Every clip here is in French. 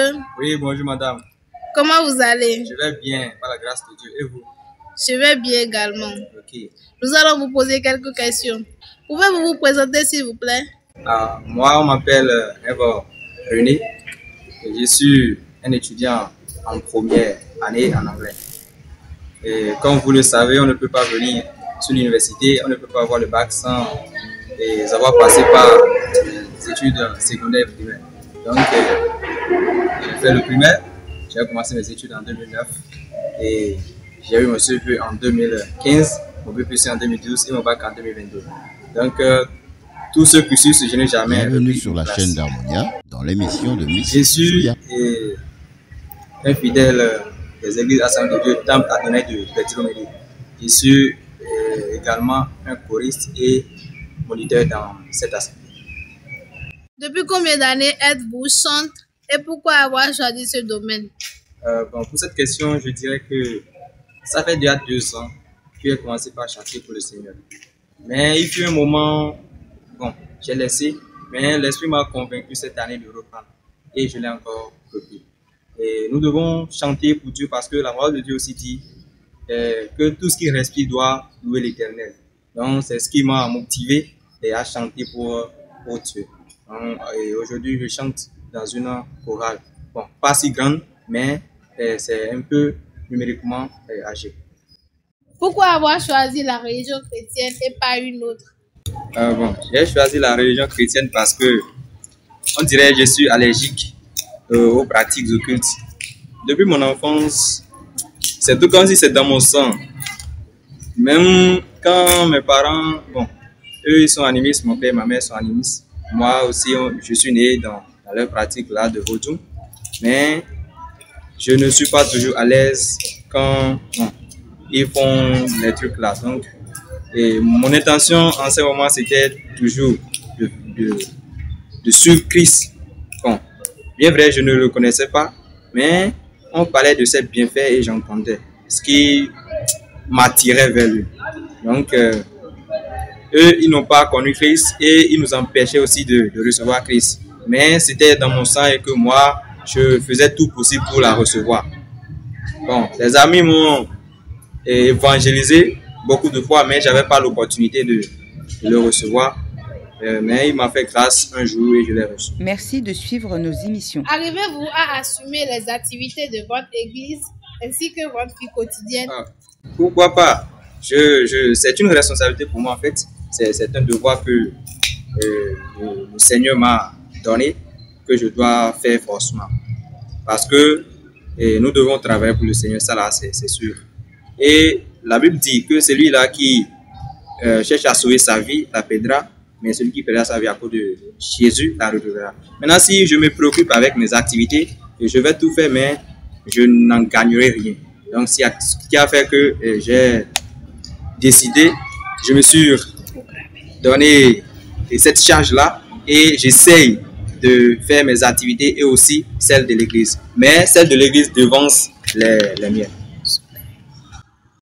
monsieur. Oui, bonjour madame. Comment vous allez? Je vais bien, par la grâce de Dieu. Et vous? Je vais bien également. Ok. Nous allons vous poser quelques questions. Pouvez-vous vous présenter s'il vous plaît? Moi, on m'appelle René. Je suis un étudiant en première année en anglais. Et comme vous le savez, on ne peut pas venir sur l'université, on ne peut pas avoir le bac sans avoir passé par les études secondaires et primaires. Donc, j'ai fait le primaire, j'ai commencé mes études en 2009 et j'ai eu mon CP en 2015, mon BPC en 2012 et mon bac en 2022. Donc, tout ce cursus, je n'ai jamais... Bienvenue sur la chaîne d'Harmonia, dans l'émission de Miss Je suis un fidèle des églises Assemblées de Dieu, Temple Adonai de Berthier-Médé. Je suis également un choriste et moniteur dans cette assemblée. Depuis combien d'années êtes-vous chanteur et pourquoi avoir choisi ce domaine? Pour cette question, je dirais que ça fait déjà 2 ans que j'ai commencé par chanter pour le Seigneur. Mais il fut un moment, j'ai laissé, mais l'Esprit m'a convaincu cette année de reprendre et je l'ai encore repris. Et nous devons chanter pour Dieu parce que la parole de Dieu aussi dit que tout ce qui respire doit louer l'Éternel. Donc c'est ce qui m'a motivé à chanter pour Dieu. Et aujourd'hui je chante dans une chorale, pas si grande, mais c'est un peu numériquement âgé. Pourquoi avoir choisi la religion chrétienne et pas une autre? J'ai choisi la religion chrétienne parce que on dirait que je suis allergique aux pratiques occultes. Depuis mon enfance, c'est tout comme si c'est dans mon sang. Même quand mes parents, eux ils sont animistes, mon père et ma mère sont animistes. Moi aussi, je suis né dans leur pratique là de vaudou. Mais je ne suis pas toujours à l'aise quand ils font les trucs là. Donc, mon intention en ce moment, c'était toujours de suivre Christ. Bien vrai, je ne le connaissais pas, mais on parlait de ses bienfaits et j'entendais ce qui m'attirait vers lui. Donc, eux, ils n'ont pas connu Christ et ils nous empêchaient aussi de recevoir Christ. Mais c'était dans mon sang et que moi, je faisais tout possible pour la recevoir. Les amis m'ont évangélisé beaucoup de fois, mais je n'avais pas l'opportunité de le recevoir. Mais il m'a fait grâce un jour et je l'ai reçu. Merci de suivre nos émissions. Arrivez-vous à assumer les activités de votre église ainsi que votre vie quotidienne? Pourquoi pas? C'est une responsabilité pour moi en fait. C'est un devoir que le Seigneur m'a donné, que je dois faire forcément. Parce que nous devons travailler pour le Seigneur, ça là c'est sûr. Et la Bible dit que celui-là qui cherche à sauver sa vie la perdra, mais celui qui perdra sa vie à cause de Jésus la retrouvera. Maintenant, si je me préoccupe avec mes activités, je vais tout faire, mais je n'en gagnerai rien. Donc, ce qui a fait que j'ai décidé, je me suis donné cette charge-là et j'essaye de faire mes activités et aussi celles de l'église. Mais celles de l'église devancent les miennes.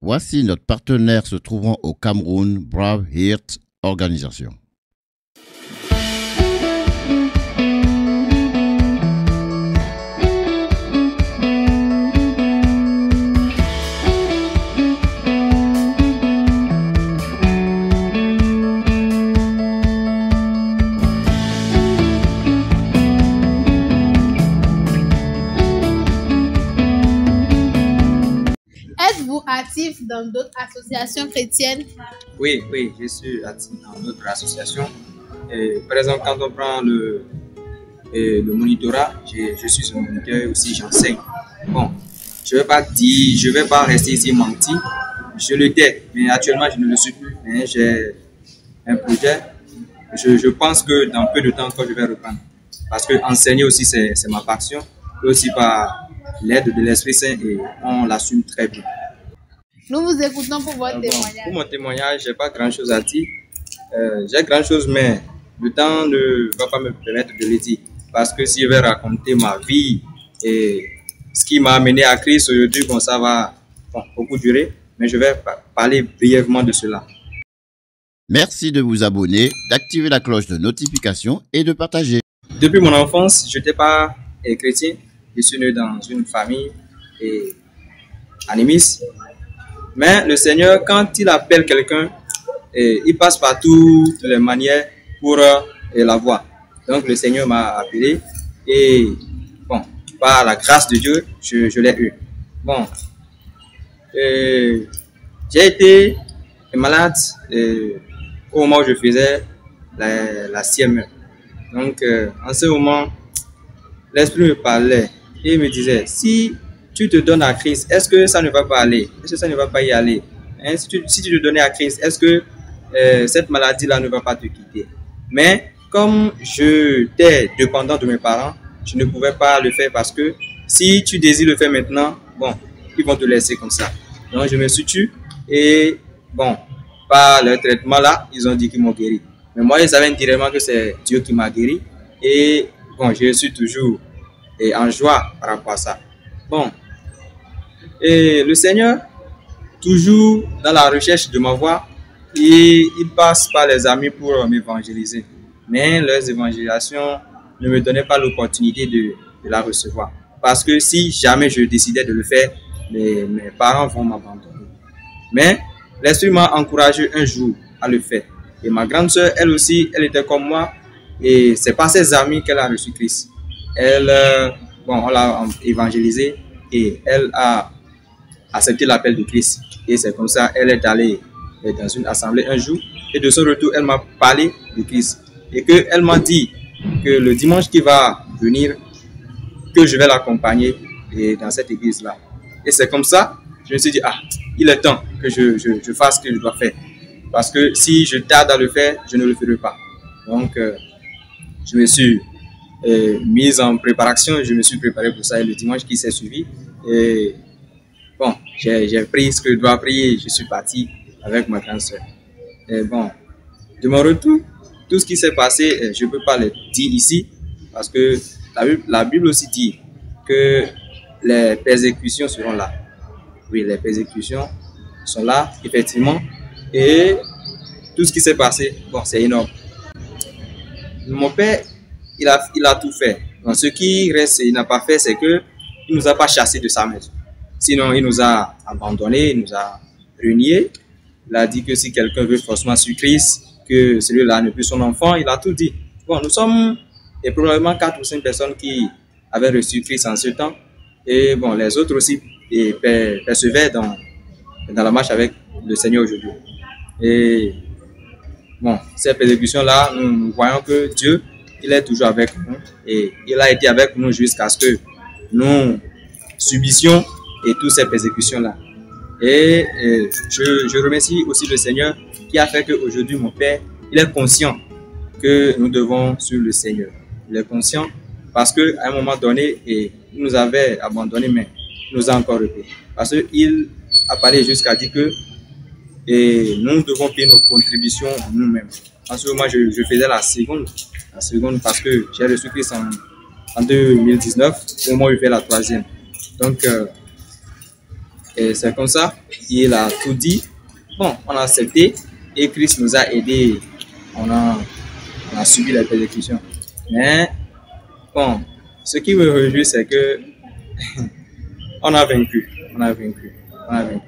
Voici notre partenaire se trouvant au Cameroun, Brave Heart Organisation. Êtes-vous actif dans d'autres associations chrétiennes? Oui, je suis actif dans d'autres associations. Par exemple, quand on prend le monitorat, je suis un moniteur aussi, j'enseigne. Je ne vais pas rester ici mentir. Je l'étais, mais actuellement je ne le suis plus. Mais j'ai un projet. Je pense que dans peu de temps, quand je vais reprendre. Parce que enseigner aussi, c'est ma passion. Et aussi par l'aide de l'Esprit Saint et on l'assume très bien. Nous vous écoutons pour votre témoignage. Pour mon témoignage, je n'ai pas grand-chose à dire. J'ai grand-chose, mais le temps ne va pas me permettre de le dire. Parce que si je vais raconter ma vie et ce qui m'a amené à Christ aujourd'hui, ça va beaucoup durer. Mais je vais parler brièvement de cela. Merci de vous abonner, d'activer la cloche de notification et de partager. Depuis mon enfance, je n'étais pas chrétien, Je suis né dans une famille animiste. Mais le Seigneur, quand il appelle quelqu'un, il passe par toutes les manières pour l'avoir. Donc le Seigneur m'a appelé et bon, par la grâce de Dieu, je l'ai eu. Bon, j'ai été malade au moment où je faisais la CME. Donc en ce moment, l'Esprit me parlait et me disait, si tu te donnes à Christ, est-ce que ça ne va pas aller? Est-ce que ça ne va pas y aller? Hein? Si tu te donnais à Christ, est-ce que cette maladie-là ne va pas te quitter? Mais comme j'étais dépendant de mes parents, je ne pouvais pas le faire parce que si tu désires le faire maintenant, bon, ils vont te laisser comme ça. Donc je me suis tué et bon, par le traitement là, ils ont dit qu'ils m'ont guéri. Mais moi, ils savaient indirectement que c'est Dieu qui m'a guéri et bon, je suis toujours en joie par rapport à ça. Bon, et le Seigneur, toujours dans la recherche de ma voix, il passe par les amis pour m'évangéliser. Mais leurs évangélisations ne me donnaient pas l'opportunité de la recevoir. Parce que si jamais je décidais de le faire, mes parents vont m'abandonner. Mais l'Esprit m'a encouragé un jour à le faire. Et ma grande sœur, elle aussi, elle était comme moi. Et c'est par ses amis qu'elle a reçu Christ. Elle, on l'a évangélisée et elle a accepté l'appel de Christ. Et c'est comme ça, elle est allée dans une assemblée un jour. Et de son retour, elle m'a parlé de Christ. Et qu'elle m'a dit que le dimanche qui va venir, que je vais l'accompagner dans cette église-là. Et c'est comme ça, je me suis dit, ah, il est temps que je fasse ce que je dois faire. Parce que si je tarde à le faire, je ne le ferai pas. Donc, je me suis mise en préparation, je me suis préparé pour ça. Et le dimanche qui s'est suivi, et bon, j'ai pris ce que je dois prier et je suis parti avec ma grande soeur. Et bon, de mon retour, tout ce qui s'est passé, je ne peux pas le dire ici parce que la Bible aussi dit que les persécutions seront là. Oui, les persécutions sont là, effectivement. Et tout ce qui s'est passé, bon, c'est énorme. Mon père, il a tout fait. Donc, ce qui reste, il n'a pas fait, c'est qu'il ne nous a pas chassés de sa maison. Sinon, il nous a abandonnés, il nous a reniés. Il a dit que si quelqu'un veut forcément suivre Christ, que celui-là n'est plus son enfant, il a tout dit. Bon, nous sommes probablement 4 ou 5 personnes qui avaient reçu Christ en ce temps. Et bon, les autres aussi persévèrent dans la marche avec le Seigneur aujourd'hui. Et bon, ces persécutions-là, nous voyons que Dieu, il est toujours avec nous. Et il a été avec nous jusqu'à ce que nous subissions et toutes ces persécutions-là. Et je remercie aussi le Seigneur qui a fait qu'aujourd'hui, mon père, il est conscient que nous devons suivre le Seigneur. Il est conscient parce qu'à un moment donné, il nous avait abandonnés, mais il nous a encore repris. Parce qu'il a parlé jusqu'à dire que nous devons payer nos contributions nous-mêmes. En ce moment, je faisais la seconde parce que j'ai reçu Christ en 2019, au moment où je fais la 3e. Donc, et c'est comme ça, il a tout dit. Bon, on a accepté et Christ nous a aidés. On a subi la persécution. Mais, bon, ce qui me réjouit, c'est que on a vaincu.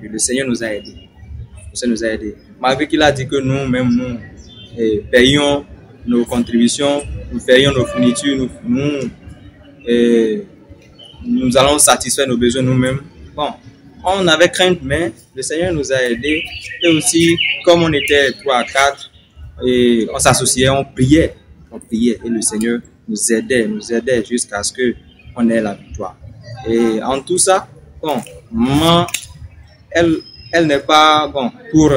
Le Seigneur nous a aidés. Le Seigneur nous a aidés. Malgré qu'il a dit que nous-mêmes, nous payons nos contributions, nous payons nos fournitures, nous allons satisfaire nos besoins nous-mêmes. Bon, on avait crainte, mais le Seigneur nous a aidés. Et aussi, comme on était 3 à 4, et on s'associait, on priait. Et le Seigneur nous aidait jusqu'à ce qu'on ait la victoire. Et en tout ça, bon, maman, elle n'est pas bon pour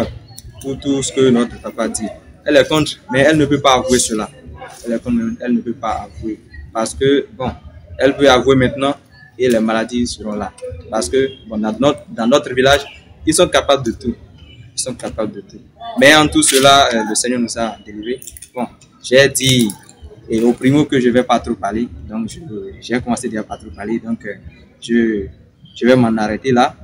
tout ce que notre papa dit. Elle est contre, mais elle ne peut pas avouer cela. Elle ne peut pas avouer. Parce que, bon, elle peut avouer maintenant et les maladies seront là. Parce que, bon, dans notre village, ils sont capables de tout. Mais en tout cela, le Seigneur nous a délivrés. Bon, j'ai dit au primo que je ne vais pas trop parler. Donc, j'ai commencé déjà à pas trop parler. Donc, je vais m'en arrêter là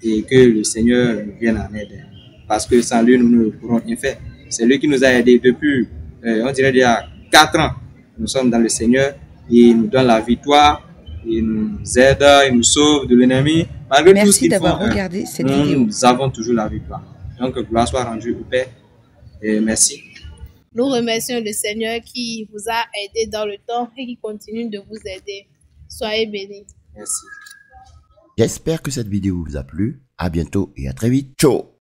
et que le Seigneur nous vienne en aide. Parce que sans lui, nous ne pourrons rien faire. C'est lui qui nous a aidés depuis, on dirait, il y a 4 ans. Nous sommes dans le Seigneur et il nous donne la victoire Il nous aide, il nous sauve de l'ennemi. Malgré tout ce Merci qu'ils font, d'avoir regardé cette vidéo. nous avons toujours la victoire. Donc, gloire soit rendue au Père. Et merci. Nous remercions le Seigneur qui vous a aidé dans le temps et qui continue de vous aider. Soyez bénis. Merci. J'espère que cette vidéo vous a plu. À bientôt et à très vite. Ciao!